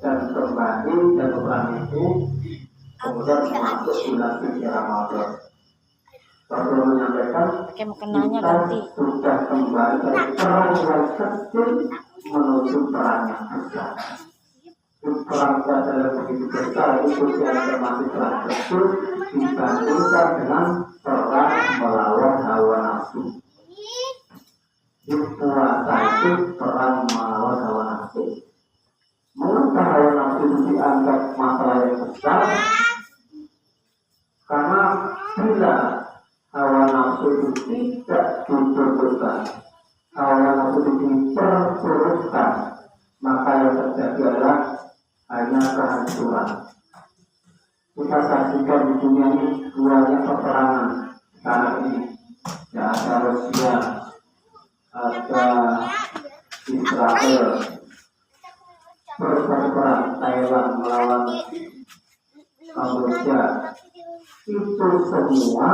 dan kembali dan perang itu kemudian masuk bulan suci Ramadan. Rasul menyampaikan kita sudah kembali dari perang yang kecil menuju perang yang besar. Perang adalah begitu besar, itu yang termasuk perang kecil dibandingkan dengan perang melawan hawa nafsu. Di puasa itu perang melawan hawa nafsu. Mengapa hawa nafsu itu dianggap masalah yang besar? Karena bila hawa nafsu itu tidak ditundukkan, hawa nafsu itu diperturutkan, maka yang terjadi adalah hanya kehancuran. Kita saksikan di dunia ini banyak peperangan sekarang ini. Ya, ada Rusia, ada Israel, berperang Thailand melawan Kamboja. Itu semua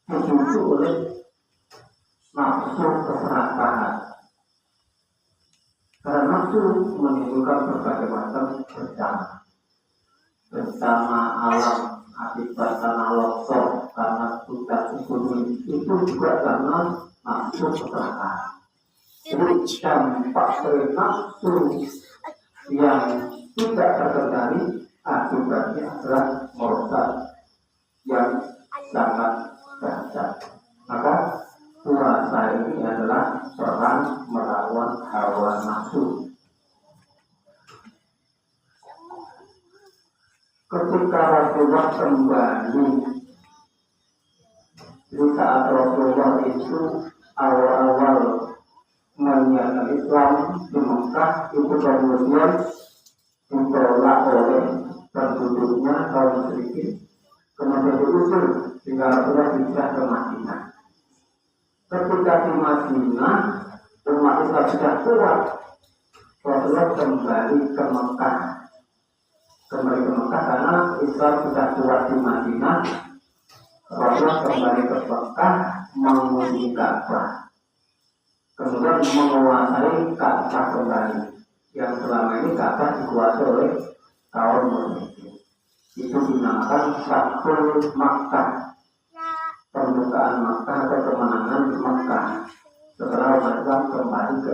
dipicu oleh nafsu keserakahan. Karena nafsu menimbulkan berbagai macam bencana alam akibat tanah longsor, karena hutan gunung, itu juga karena nafsu keserakahan. Jadi dampak dari nafsu yang tidak terkendali akibatnya adalah murtad yang sangat dahsyat. Maka puasa ini adalah perang melawan hawa nafsu. Ketika Rasulullah kembali, di saat Rasulullah itu awal-awal menyiarkan Islam di Mekah, itu kemudian ditolak oleh penduduknya kaum musyrikin, kemudian diusir sehingga Rasulullah hijrah ke Madinah. Ketika di Madinah umat Islam sudah kuat, Rasulullah kembali ke Mekah. Kembali ke Mekah karena Islam sudah kuat di Madinah. Rasulullah kembali ke Mekah mengunjungi Ka'bah, kemudian menguasai Ka'bah kembali, yang selama ini Ka'bah dikuasai oleh kaum musyrikin. Itu dinamakan Fathul Makkah, pembukaan Makkah atau kemenangan Makkah setelah umat Islam kembali ke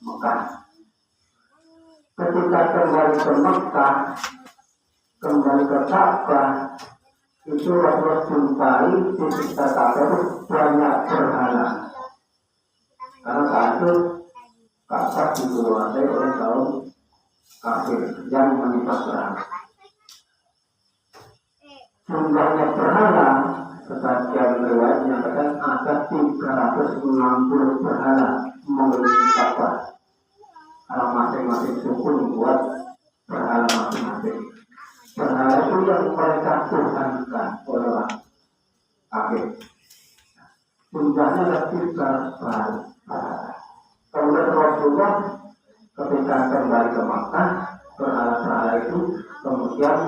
Mekah. Ketika kembali ke Mekah, kembali ke Ka'bah, itu Rasulullah jumpai di sekitar Ka'bah itu banyak berhala. Karena saat itu Ka'bah dikuasai oleh kaum kafir yang menyembah berhala. Jumlahnya berhala, sebagian riwayat menyatakan ada 360 berhala mengelilingi Ka'bah. Karena masing-masing suku membuat berhala masing-masing. Berhala itu yang mereka tuhankan oleh orang kafir. Jumlahnya ada 3 berhala. Kemudian Rasulullah ketika kembali ke Makkah, berhala-berhala itu kemudian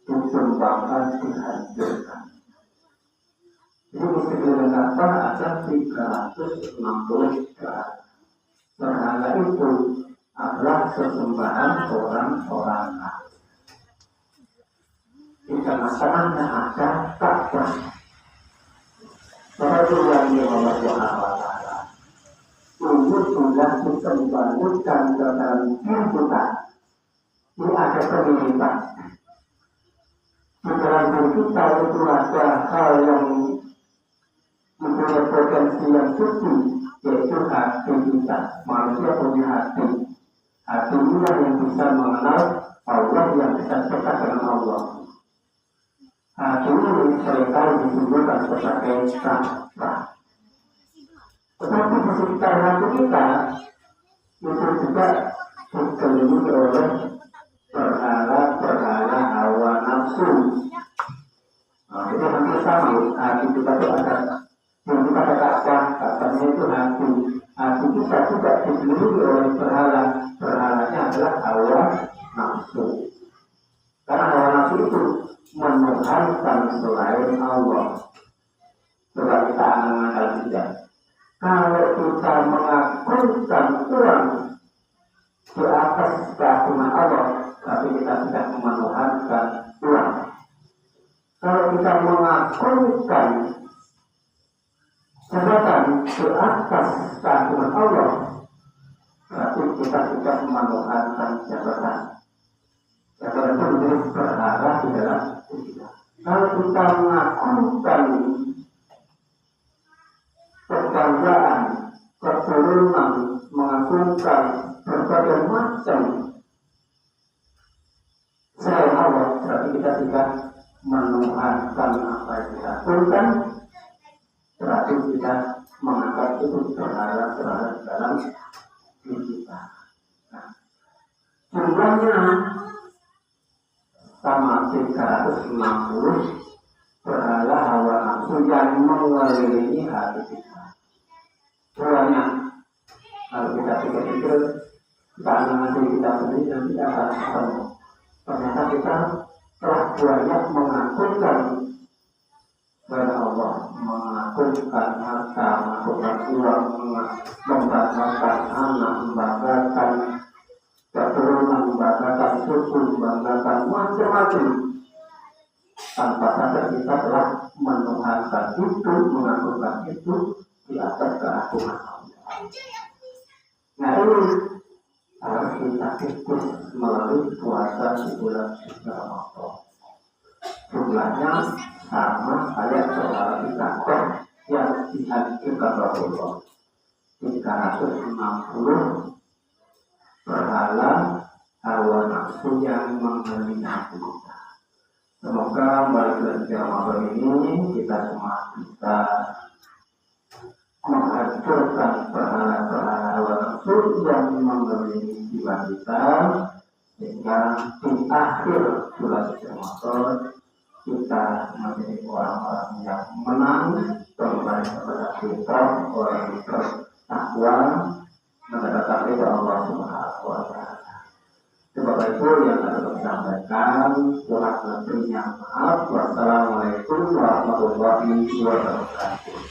disumbangkan, dihancurkan. Jadi di sekeliling Ka'bah ada 360 berhala. Berhala itu adalah sesembahan orang-orang kafir. Di tengah-tengahnya ada Ka'bah. Rasulullah Allah SWT ini sudah dikembalikan ke dalam diri kita. Ini ada pendidikan. Di dalam diri kita itu ada hal yang mempunyai potensi yang suci, yaitu hati kita. Manusia punya hati. Hati inilah yang bisa mengenal Allah, yang bisa dekat dengan Allah. Hati ini seringkali disebutkan sebagai Ka'bah. Tetapi di sekitar hati kita itu juga dikelilingi oleh berhala-berhala hawa nafsu. Itu hampir sama. Hati kita itu ada, yang kita katakan, katanya itu hati. Hati kita juga dikelilingi oleh berhala. Berhalanya adalah hawa nafsu. Karena hawa nafsu itu menuhankan selain Allah. Coba kita angan-angan tidak. Kalau kita mengagungkan Tuhan di atas keagungan Allah, tapi kita tidak memanfaatkan uang. Kalau kita mengagungkan jabatan ke atas keagungan Allah, berarti kita tidak memanfaatkan jabatan. Jabatan itu menjadi berharap di dalam kita. Kalau kita mengagungkan kebanggaan, keturunan, mengagungkan berbagai macam selain Allah, berarti kita tidak menuhankan apa yang kita agungkan, berarti kita mengangkat itu berharap dalam diri kita. Nah, jumlahnya sama 360 berhala hawa nafsu yang mengelilingi hati kita. Soalnya kalau kita pikir-pikir karena diri kita sendiri nanti akan ketemu. Ternyata kita telah banyak mengagungkan kepada Allah, mengagungkan harta, mengagungkan uang, membanggakan anak, membanggakan keturunan, membanggakan suku, membanggakan macam-macam. Tanpa sadar kita telah menuhankan itu, mengagungkan itu di atas keagungan Allah. Nah ini harus kita ikut melalui puasa di bulan Ramadan. Jumlahnya sama kayak berhala kita yang dihadirkan Rasulullah. 360 berhala hawa nafsu yang mengelilingi hati kita. Semoga melalui Ramadan ini kita semua bisa menghancurkan berhala-berhala hawa nafsu yang mengelilingi jiwa kita, sehingga di akhir bulan Ramadan kita menjadi orang-orang yang menang, kembali kepada kita, orang yang bertakwa, mendekatkan kepada Allah Subhanahu wa Ta'ala. Sebab itu yang harus kami sampaikan, kurang lebihnya maaf. Wassalamualaikum warahmatullahi wabarakatuh.